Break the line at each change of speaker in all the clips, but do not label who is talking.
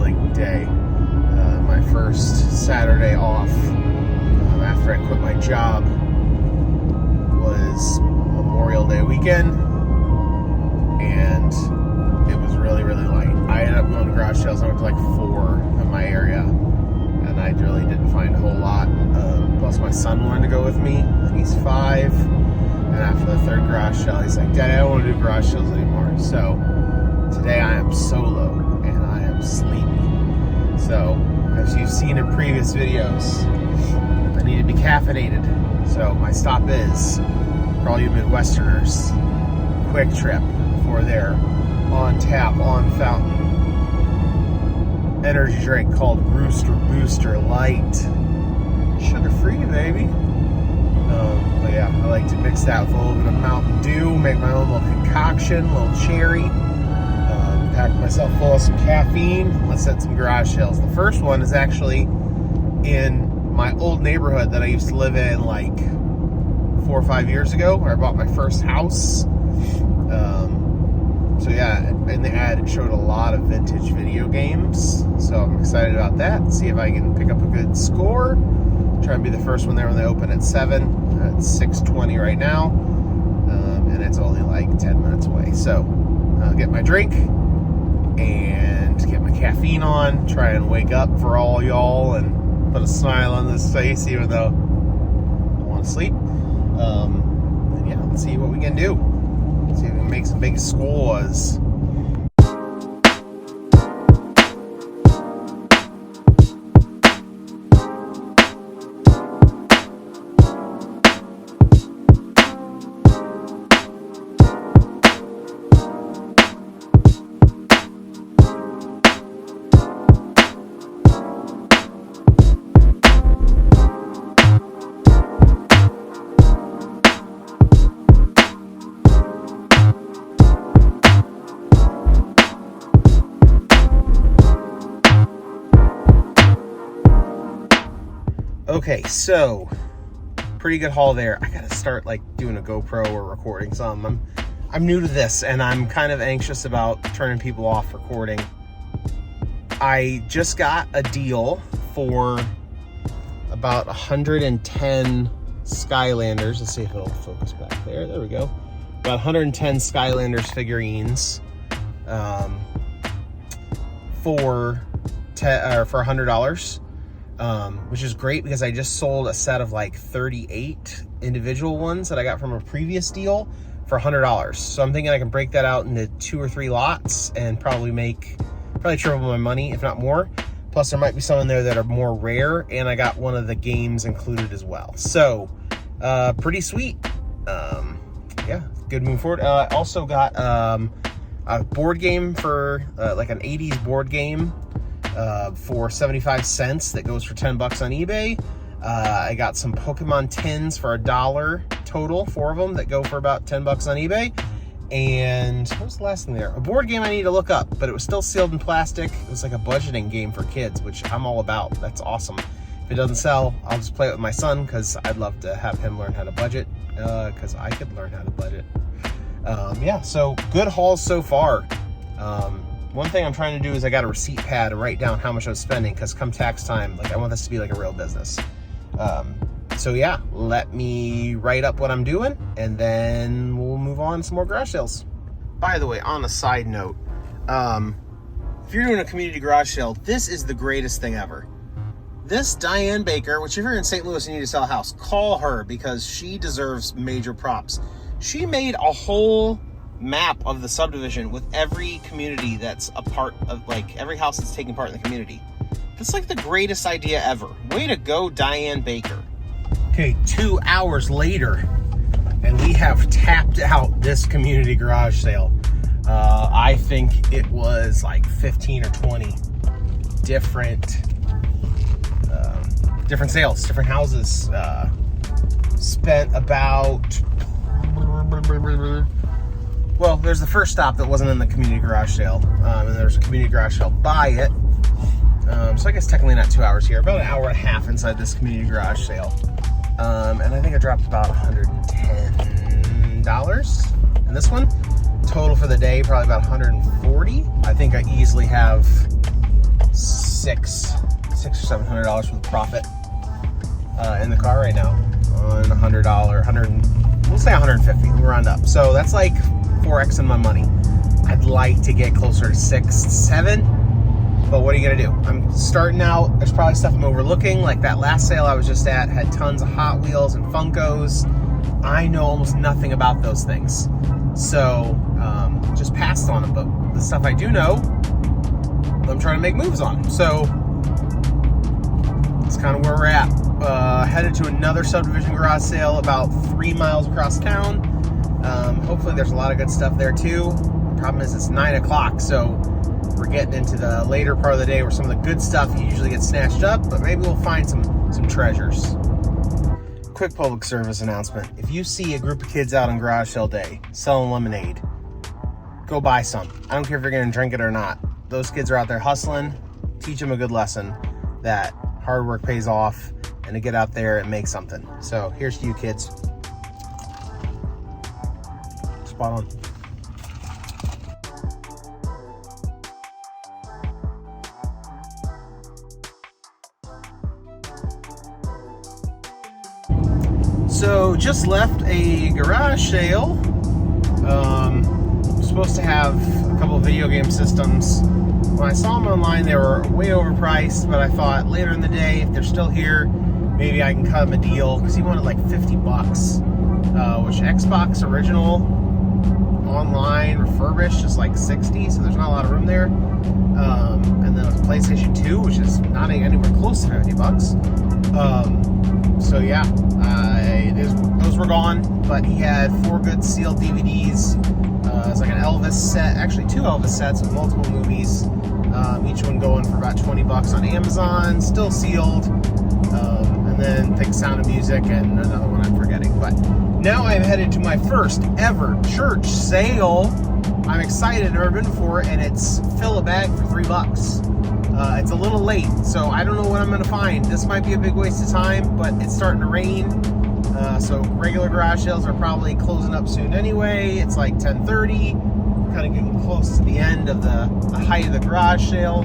thrilling day. My first Saturday off after I quit my job was Memorial Day weekend, and it was really light. I ended up going to garage sales. I went to like 4 in my area, and I really didn't find a whole lot. Plus my son wanted to go with me, and he's 5, and after the 3rd garage sale, he's like, Daddy, I don't want to do garage sales anymore. So today I am solo, and I am sleepy. So as you've seen in previous videos, I need to be caffeinated. So my stop is, for all you Midwesterners, Quick Trip for their on tap, on fountain energy drink called Rooster Booster Light. Sugar free, baby. But yeah, I like to mix that with a little bit of Mountain Dew, make my own little concoction, a little cherry. Pack myself full of some caffeine. Let's hit some garage sales. The first one is actually in my old neighborhood that I used to live in like 4 or 5 years ago, where I bought my first house. So yeah, in the ad it showed a lot of vintage video games, so I'm excited about that. See if I can pick up a good score. Try and be the first one there when they open at 7. It's 6:20 right now, and it's only like 10 minutes away. So I'll get my drink and get my caffeine on, try and wake up for all y'all and put a smile on this face even though I want to sleep. And yeah, let's see what we can do. See if we can make some big scores. Okay, so pretty good haul there. I gotta start like doing a GoPro or recording some. I'm new to this, and I'm kind of anxious about turning people off recording. I just got a deal for about 110 Skylanders. Let's see if it'll focus back there. There we go. About 110 Skylanders figurines for $100. Which is great because I just sold a set of like 38 individual ones that I got from a previous deal for $100. So I'm thinking I can break that out into 2 or 3 lots and probably triple my money, if not more. Plus there might be some in there that are more rare, and I got one of the games included as well. So pretty sweet. Yeah, good move forward. I also got a board game for like an 80s board game for 75 cents that goes for $10 on eBay. I got some Pokemon tins for $1 total, 4 of them that go for about $10 on eBay. And what was the last thing there? A board game I need to look up, but it was still sealed in plastic. It was like a budgeting game for kids, which I'm all about. That's awesome. If it doesn't sell, I'll just play it with my son because I'd love to have him learn how to budget, because I could learn how to budget. Yeah, so good hauls so far. One thing I'm trying to do is I got a receipt pad to write down how much I was spending, because come tax time, like I want this to be like a real business. So yeah, let me write up what I'm doing, and then we'll move on to some more garage sales. By the way, on a side note, if you're doing a community garage sale, this is the greatest thing ever. This Diane Baker, which if you're in St. Louis and you need to sell a house, call her because she deserves major props. She made a whole map of the subdivision with every community that's a part of, like every house that's taking part in the community. That's like the greatest idea ever. Way to go, Diane Baker. Okay, 2 hours later, and we have tapped out this community garage sale. I think it was like 15 or 20 different sales, different houses. Spent about, well, there's the first stop that wasn't in the community garage sale, and there's a community garage sale by it. So I guess technically not 2 hours here, about an hour and a half inside this community garage sale. And I think I dropped about $110 in this one. Total for the day, probably about $140. I think I easily have $600 or $700 worth of profit in the car right now on $100, we'll say 150, we'll round up. So that's like 4x in my money. I'd like to get closer to 6, 7, but what are you gonna do? I'm starting out, there's probably stuff I'm overlooking, like that last sale I was just at had tons of Hot Wheels and Funkos. I know almost nothing about those things, so just passed on them, but the stuff I do know, I'm trying to make moves on. So that's kind of where we're at. Headed to another subdivision garage sale about 3 miles across town. Hopefully there's a lot of good stuff there too. The problem is it's 9 o'clock, so we're getting into the later part of the day where some of the good stuff usually gets snatched up, but maybe we'll find some treasures. Quick public service announcement. If you see a group of kids out on garage sale day selling lemonade, go buy some. I don't care if you're gonna drink it or not. Those kids are out there hustling. Teach them a good lesson that hard work pays off and to get out there and make something. So here's to you kids. Spot on. So just left a garage sale. Supposed to have a couple of video game systems. When I saw them online, they were way overpriced, but I thought later in the day, if they're still here, maybe I can cut him a deal, because he wanted like 50 bucks, which Xbox original online refurbished is like 60, so there's not a lot of room there. And then with PlayStation 2, which is not anywhere close to 50 bucks. So yeah, those were gone, but he had 4 good sealed DVDs. It's like an Elvis set, actually 2 Elvis sets with multiple movies, each one going for about 20 bucks on Amazon, still sealed. And then Think Sound of Music and another one I'm forgetting. But now I'm headed to my first ever church sale. I'm excited, never been before, and it's fill a bag for 3 bucks. It's a little late, so I don't know what I'm gonna find. This might be a big waste of time, but it's starting to rain. So regular garage sales are probably closing up soon anyway. It's like 10:30. We're kind of getting close to the end of the height of the garage sale.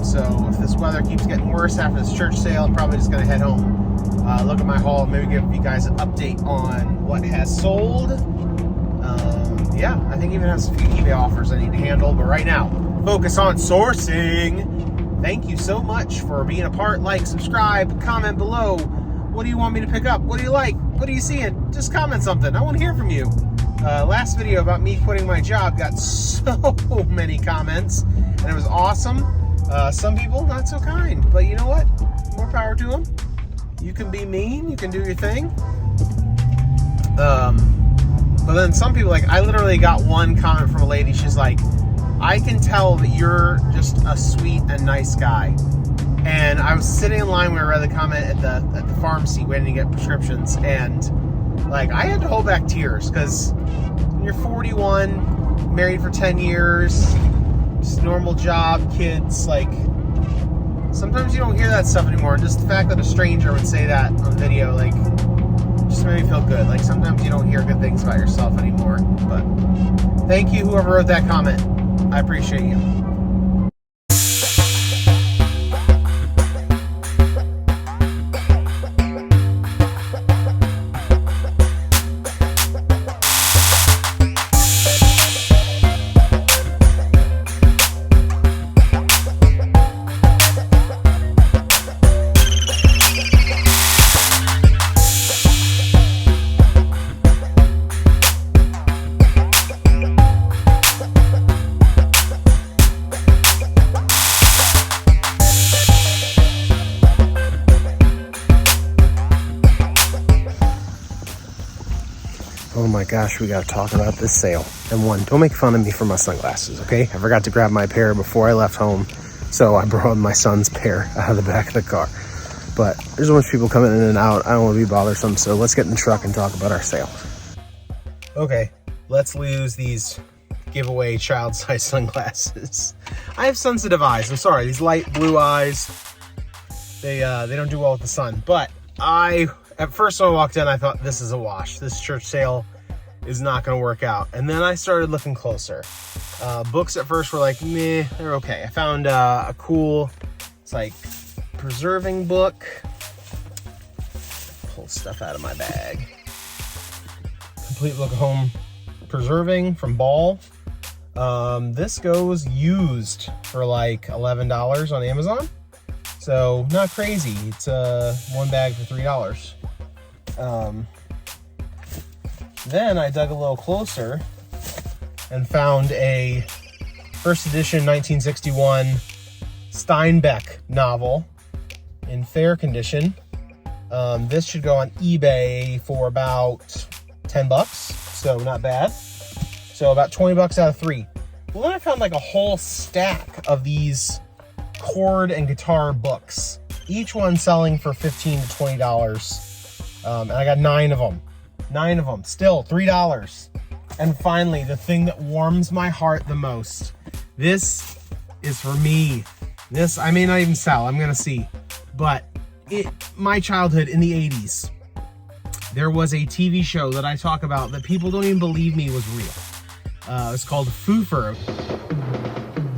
So if this weather keeps getting worse after this church sale, I'm probably just gonna head home, look at my haul, maybe give you guys an update on what has sold. Yeah, I think even has a few eBay offers I need to handle, but right now, focus on sourcing. Thank you so much for being a part. Like, subscribe, comment below. What do you want me to pick up? What do you like? What are you seeing? Just comment something. I want to hear from you. Last video about me quitting my job got so many comments, and it was awesome. Some people not so kind, but you know what? More power to them. You can be mean. You can do your thing. But then some people, like, I literally got one comment from a lady. She's like, I can tell that you're just a sweet and nice guy. And I was sitting in line when I read the comment at the pharmacy waiting to get prescriptions, and like I had to hold back tears, because you're 41, married for 10 years, just normal job, kids, like sometimes you don't hear that stuff anymore. And just the fact that a stranger would say that on video, like, just made me feel good. Like sometimes you don't hear good things about yourself anymore. But thank you, whoever wrote that comment. I appreciate you. Oh my gosh, we gotta talk about this sale. And one, don't make fun of me for my sunglasses, okay? I forgot to grab my pair before I left home, so I borrowed my son's pair out of the back of the car. But there's a bunch of people coming in and out. I don't want to be bothersome, so let's get in the truck and talk about our sale. Okay, let's lose these giveaway child-sized sunglasses. I have sensitive eyes. I'm sorry, these light blue eyes, they don't do well with the sun. But at first when I walked in, I thought this is a wash. This church sale is not going to work out. And then I started looking closer. Books at first were like, meh, they're okay. I found a cool, it's like preserving book. Pull stuff out of my bag. Complete Book of Home Preserving from Ball. This goes used for like $11 on Amazon. So not crazy. It's one bag for $3. Then I dug a little closer and found a first edition 1961 Steinbeck novel in fair condition. This should go on eBay for about $10, so not bad. So about 20 bucks out of 3. Well, then I found like a whole stack of these chord and guitar books, each one selling for $15 to $20. And I got 9 of them. 9 of them, still $3. And finally, the thing that warms my heart the most. This is for me. This I may not even sell, I'm gonna see. But my childhood in the 80s, there was a TV show that I talk about that people don't even believe me was real. It's called Foofer.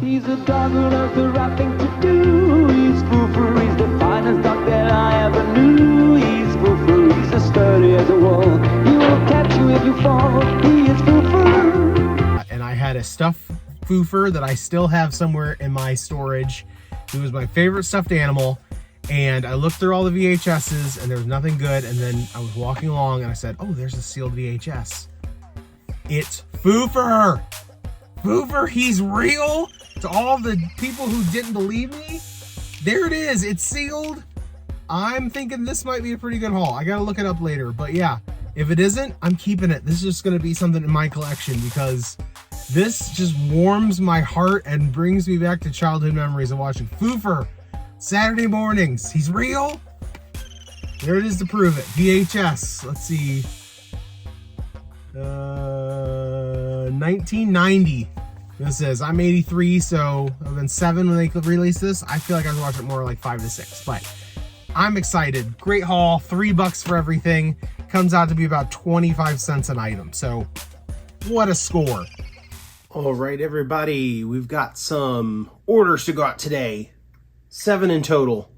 He's a dog who knows the right thing to do. He's Foofer, he's the finest dog that I ever knew. He's Foofer, he's as sturdy as a wall. He will catch you if you fall. He is Foofer.
And I had a stuffed Foofer that I still have somewhere in my storage. He was my favorite stuffed animal. And I looked through all the VHSs and there was nothing good. And then I was walking along and I said, oh, there's a sealed VHS. It's Foofer. Foofer, he's real. To all the people who didn't believe me, there it is. It's sealed. I'm thinking this might be a pretty good haul. I gotta look it up later. But yeah, if it isn't, I'm keeping it. This is just gonna be something in my collection because this just warms my heart and brings me back to childhood memories of watching Foofer Saturday mornings. He's real. There it is to prove it. VHS. Let's see. 1990. This is, I'm 83, so I've been 7 when they released this. I feel like I was watching it more like 5 to 6, but I'm excited. Great haul, $3 for everything. Comes out to be about 25 cents an item. So what a score. All right, everybody, we've got some orders to go out today. 7 in total.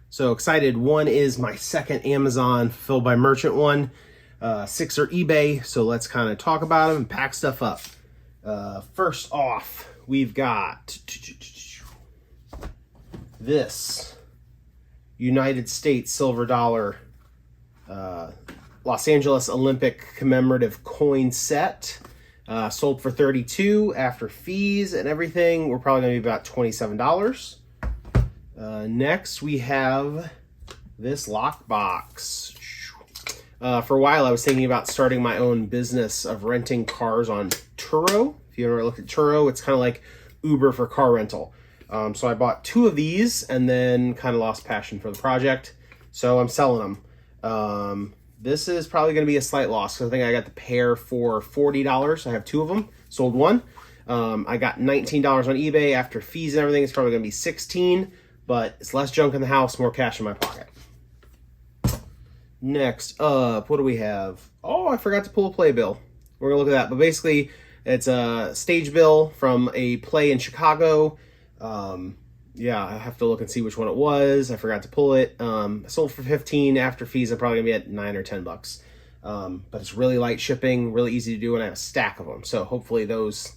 So excited. 1 is my second Amazon Fulfilled by Merchant one. 6 are eBay. So let's kind of talk about them and pack stuff up. First off, we've got this United States silver dollar Los Angeles Olympic commemorative coin set. Sold for $32 after fees and everything. We're probably going to be about $27. Next, we have this lockbox. For a while, I was thinking about starting my own business of renting cars on Turo. If you ever looked at Turo, it's kind of like Uber for car rental. So I bought 2 of these and then kind of lost passion for the project. So I'm selling them. This is probably going to be a slight loss because I think I got the pair for $40. I have 2 of them. Sold 1. I got $19 on eBay after fees and everything. It's probably going to be $16, but it's less junk in the house, more cash in my pocket. Next up, what do we have? Oh, I forgot to pull a playbill. We're going to look at that. But basically, it's a stage bill from a play in Chicago. Yeah, I have to look and see which one it was. I forgot to pull it. Sold for $15 after fees. I'm probably going to be at $9 or $10. But it's really light shipping, really easy to do, and I have a stack of them. So hopefully those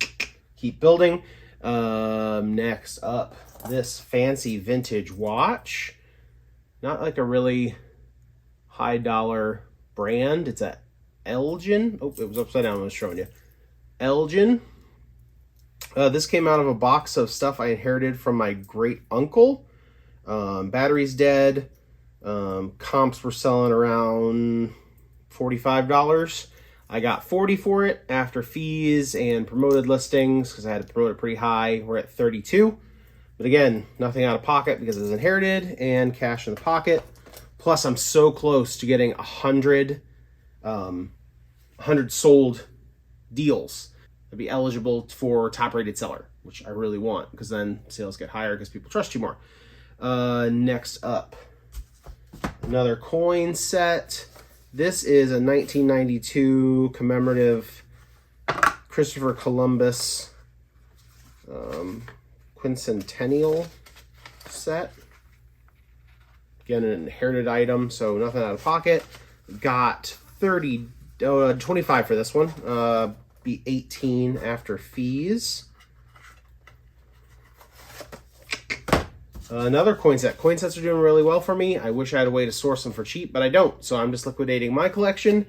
keep building. Next up, this fancy vintage watch. Not like a really high dollar brand. It's a Elgin. Oh, it was upside down when I was showing you. Elgin. This came out of a box of stuff I inherited from my great uncle. Battery's dead. Comps were selling around $45. I got $40 for it after fees and promoted listings because I had to promote it pretty high. We're at $32. But again, nothing out of pocket because it's inherited and cash in the pocket. Plus, I'm so close to getting 100 sold deals. I'd be eligible for top rated seller, which I really want because then sales get higher because people trust you more. Next up, another coin set. This is a 1992 commemorative Christopher Columbus quincentennial set. Again, an inherited item, so nothing out of pocket. Got 25 for this one. Be 18 after fees. Another coin set. Coin sets are doing really well for me. I wish I had a way to source them for cheap, but I don't. So I'm just liquidating my collection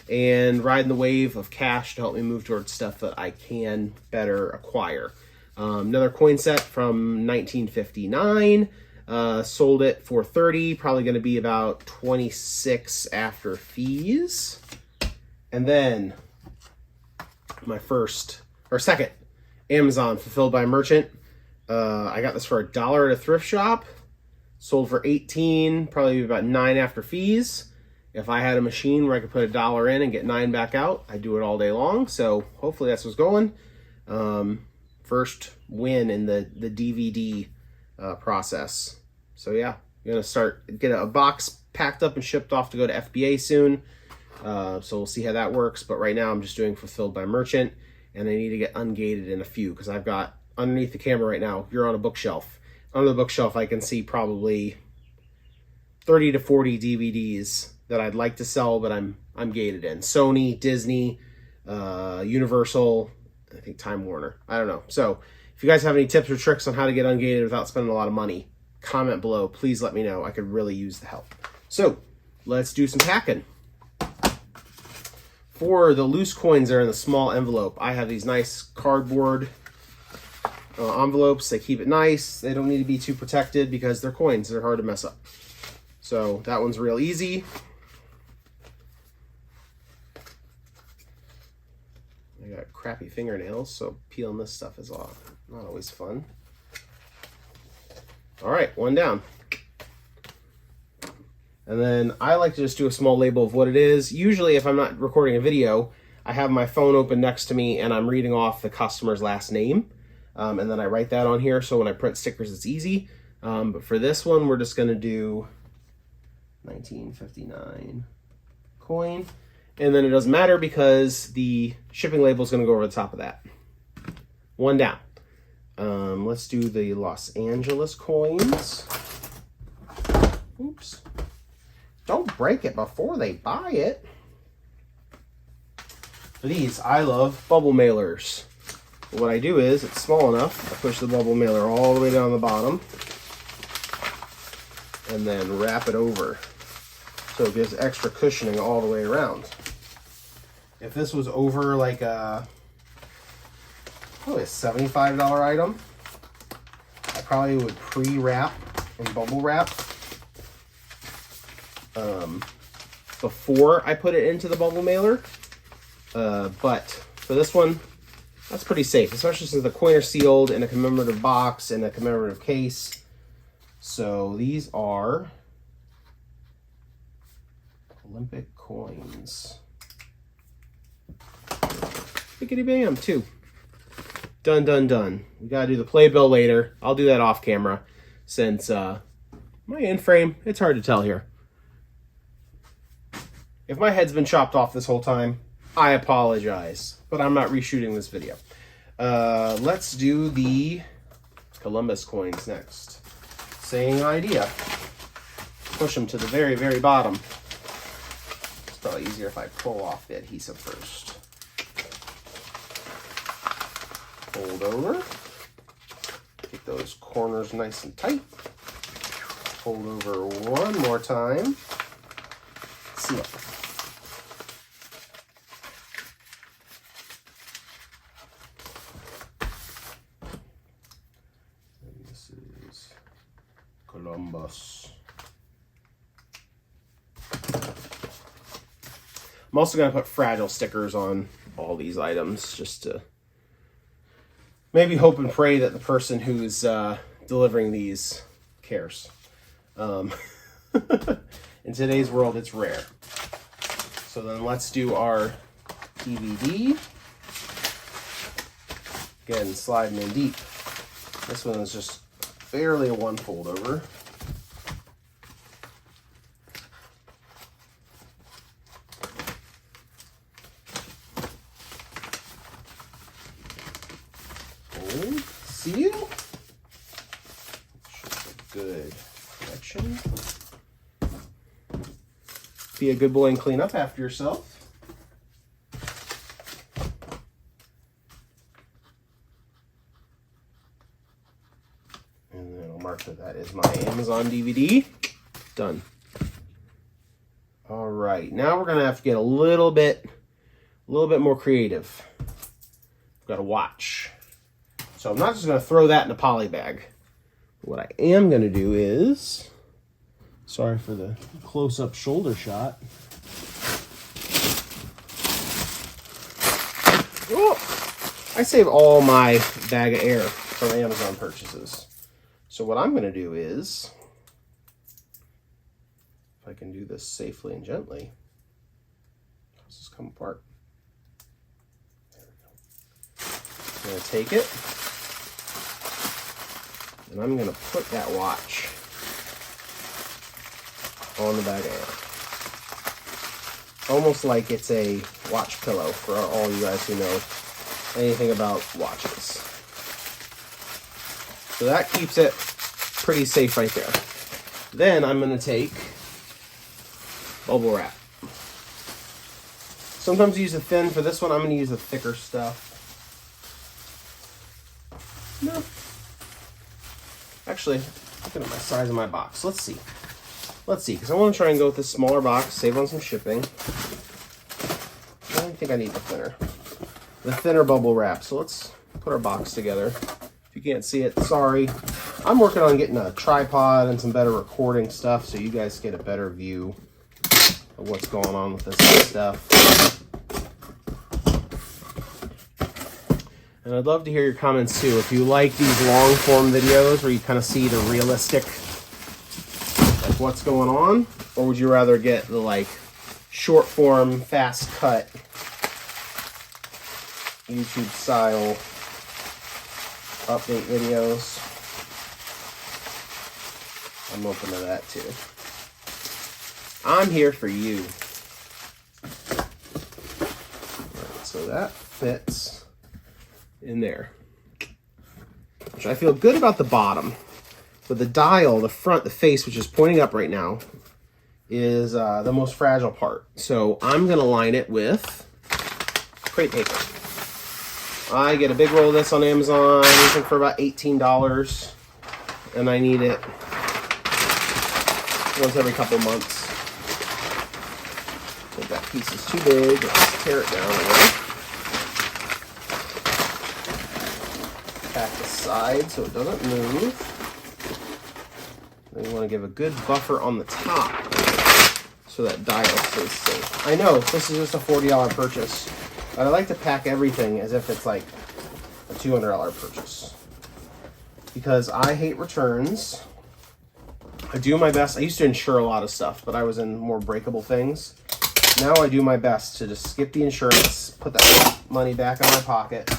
and riding the wave of cash to help me move towards stuff that I can better acquire. Another coin set from 1959. Sold it for 30, probably going to be about 26 after fees. And then my second Amazon fulfilled by merchant. I got this for $1 at a thrift shop. Sold for 18, probably about 9 after fees. If I had a machine where I could put $1 in and get 9 back out, I'd do it all day long. So hopefully that's what's going. First win in the DVD process. So yeah, I'm gonna get a box packed up and shipped off to go to FBA soon. So we'll see how that works. But right now I'm just doing fulfilled by merchant, and I need to get ungated in a few because I've got underneath the camera right now. You're on a bookshelf. Under the bookshelf, I can see probably 30 to 40 DVDs that I'd like to sell, but I'm gated in. Sony, Disney, Universal, I think Time Warner. I don't know. So if you guys have any tips or tricks on how to get ungated without spending a lot of money, comment below. Please let me know. I could really use the help. So let's do some packing. For the loose coins that are in the small envelope, I have these nice cardboard envelopes. They keep it nice. They don't need to be too protected because they're coins. They're hard to mess up. So that one's real easy. I got crappy fingernails, so peeling this stuff is not always fun. All right, one down. And then I like to just do a small label of what it is. Usually if I'm not recording a video, I have my phone open next to me and I'm reading off the customer's last name. And then I write that on here, so when I print stickers, it's easy. But for this one, we're just gonna do 1959 coin. And then it doesn't matter because the shipping label is gonna go over the top of that. One down. Let's do the Los Angeles coins. Oops. Don't break it before they buy it. For these, I love bubble mailers. What I do is, it's small enough, I push the bubble mailer all the way down the bottom and then wrap it over so it gives extra cushioning all the way around. If this was over like probably a $75 item, I probably would pre-wrap and bubble wrap before I put it into the bubble mailer. But for this one, that's pretty safe, especially since the coin are sealed in a commemorative box and a commemorative case. So these are Olympic coins. Biggity bam, 2. Done, done, done. We gotta do the playbill later. I'll do that off camera since my in frame, it's hard to tell here. If my head's been chopped off this whole time, I apologize, but I'm not reshooting this video. Let's do the Columbus coins next. Same idea. Push them to the very, very bottom. It's probably easier if I pull off the adhesive first. Fold over. Get those corners nice and tight. Fold over one more time. Seal. Columbus. I'm also going to put fragile stickers on all these items just to maybe hope and pray that the person who's delivering these cares. In today's world, it's rare. So then let's do our DVD. Again, sliding in deep. This one is just barely a one fold over. seal. Good connection. Be a good boy and clean up after yourself. And then I'll mark that is my Amazon DVD. Done. All right, now we're gonna have to get a little bit more creative. We've got a watch. So I'm not just gonna throw that in a poly bag. What I am gonna do is, sorry for the close-up shoulder shot. Oh, I save all my bag of air from Amazon purchases. So what I'm gonna do is, if I can do this safely and gently, how's this come apart? There we go. I'm gonna take it, and I'm gonna put that watch on the bag of air. Almost like it's a watch pillow for all you guys who know anything about watches. So that keeps it pretty safe right there. Then I'm gonna take bubble wrap. Sometimes you use the thin. For this one, I'm gonna use the thicker stuff. No. Actually, looking at my size of my box, let's see. Let's see, because I want to try and go with this smaller box, save on some shipping. I don't think I need the thinner. The thinner bubble wrap. So let's put our box together. If you can't see it, sorry. I'm working on getting a tripod and some better recording stuff so you guys get a better view of what's going on with this stuff. And I'd love to hear your comments too. If you like these long form videos where you kind of see the realistic, like what's going on, or would you rather get the like short form, fast cut, YouTube style update videos? I'm open to that too. I'm here for you. Alright, so that fits in there, which I feel good about the bottom, but the dial, the front, the face, which is pointing up right now, is the most fragile part. So I'm gonna line it with crepe paper. I get a big roll of this on Amazon, I think for about $18, and I need it once every couple months. I think that piece is too big. Let's tear it down a little. Pack the side so it doesn't move. Then you want to give a good buffer on the top so that dial stays safe. I know this is just a $40 purchase, but I like to pack everything as if it's like a $200 purchase because I hate returns. I do my best. I used to insure a lot of stuff, but I was in more breakable things. Now I do my best to just skip the insurance, put that money back in my pocket.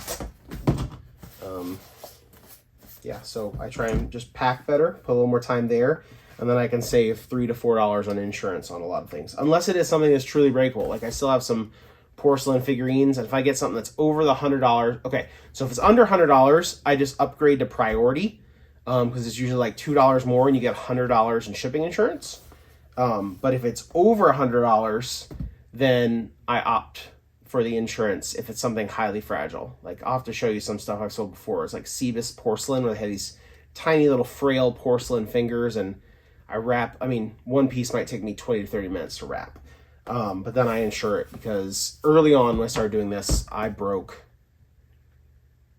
Yeah, so I try and just pack better, put a little more time there, and then I can save $3 to $4 on insurance on a lot of things. Unless it is something that's truly breakable. Like I still have some porcelain figurines, and if I get something that's over the $100, okay, so if it's under $100, I just upgrade to priority, because it's usually like $2 more and you get $100 in shipping insurance. But if it's over $100, then I opt for the insurance if it's something highly fragile. Like I'll have to show you some stuff I've sold before. It's like Cebus porcelain where they have these tiny little frail porcelain fingers, and I wrap, I mean, one piece might take me 20 to 30 minutes to wrap. But then I insure it because early on when I started doing this, I broke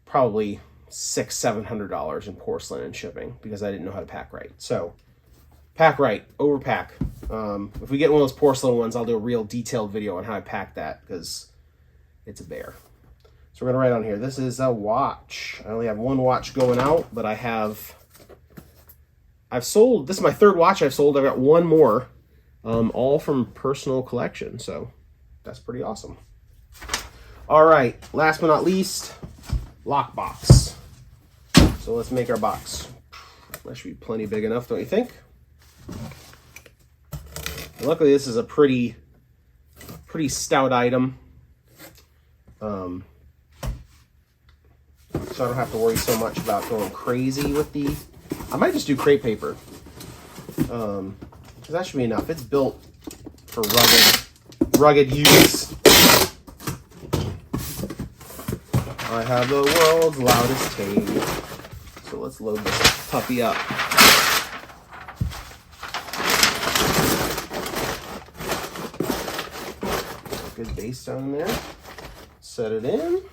probably $600-700 in porcelain and shipping because I didn't know how to pack right. So pack right, overpack. If we get one of those porcelain ones, I'll do a real detailed video on how I pack that because it's a bear. So we're gonna write on here, this is a watch. I only have one watch going out, but I've sold, this is my third watch I've sold. I've got one more, all from personal collection. So that's pretty awesome. All right, last but not least, lock box. So let's make our box. That should be plenty big enough, don't you think? Luckily, this is a pretty so so I don't have to worry so much about going crazy with the... I might just do crepe paper. Because that should be enough. It's built for rugged use. I have the world's loudest tape. So let's load this puppy up. Good base down in there. Set it in.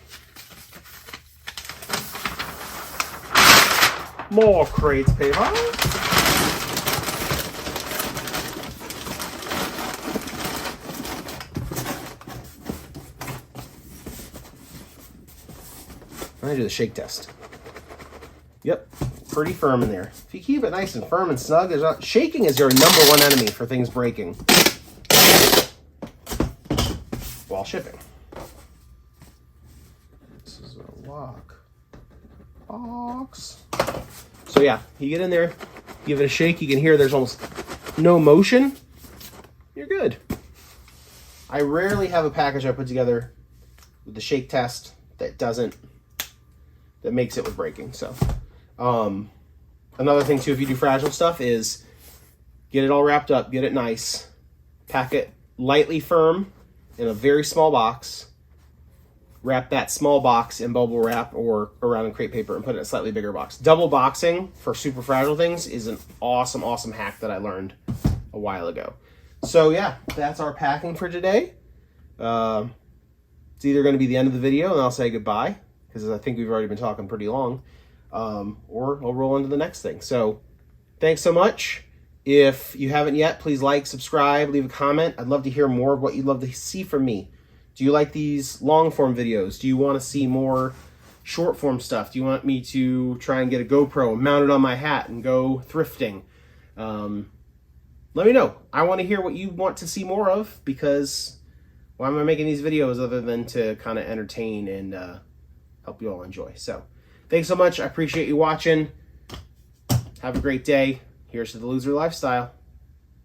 More crates paper. I'm gonna do the shake test. Yep, pretty firm in there. If you keep it nice and firm and snug, shaking is your #1 enemy for things breaking while shipping. This is a lock box. So yeah, you get in there, give it a shake. You can hear there's almost no motion. You're good. I rarely have a package I put together with the shake test that makes it with breaking. So another thing too, if you do fragile stuff, is get it all wrapped up, get it nice, pack it lightly firm in a very small box, wrap that small box in bubble wrap or around in crepe paper and put it in a slightly bigger box. Double boxing for super fragile things is an awesome hack that I learned a while ago. So yeah, that's our packing for today. It's either going to be the end of the video and I'll say goodbye, because I think we've already been talking pretty long, or I'll roll into the next thing. So thanks so much. If you haven't yet, please like, subscribe, leave a comment. I'd love to hear more of what you'd love to see from me. Do you like these long form videos? Do you want to see more short form stuff? Do you want me to try and get a GoPro and mount it on my hat and go thrifting? Let me know. I want to hear what you want to see more of, because why am I making these videos other than to kind of entertain and help you all enjoy? So thanks so much. I appreciate you watching. Have a great day. Here's to the loser lifestyle.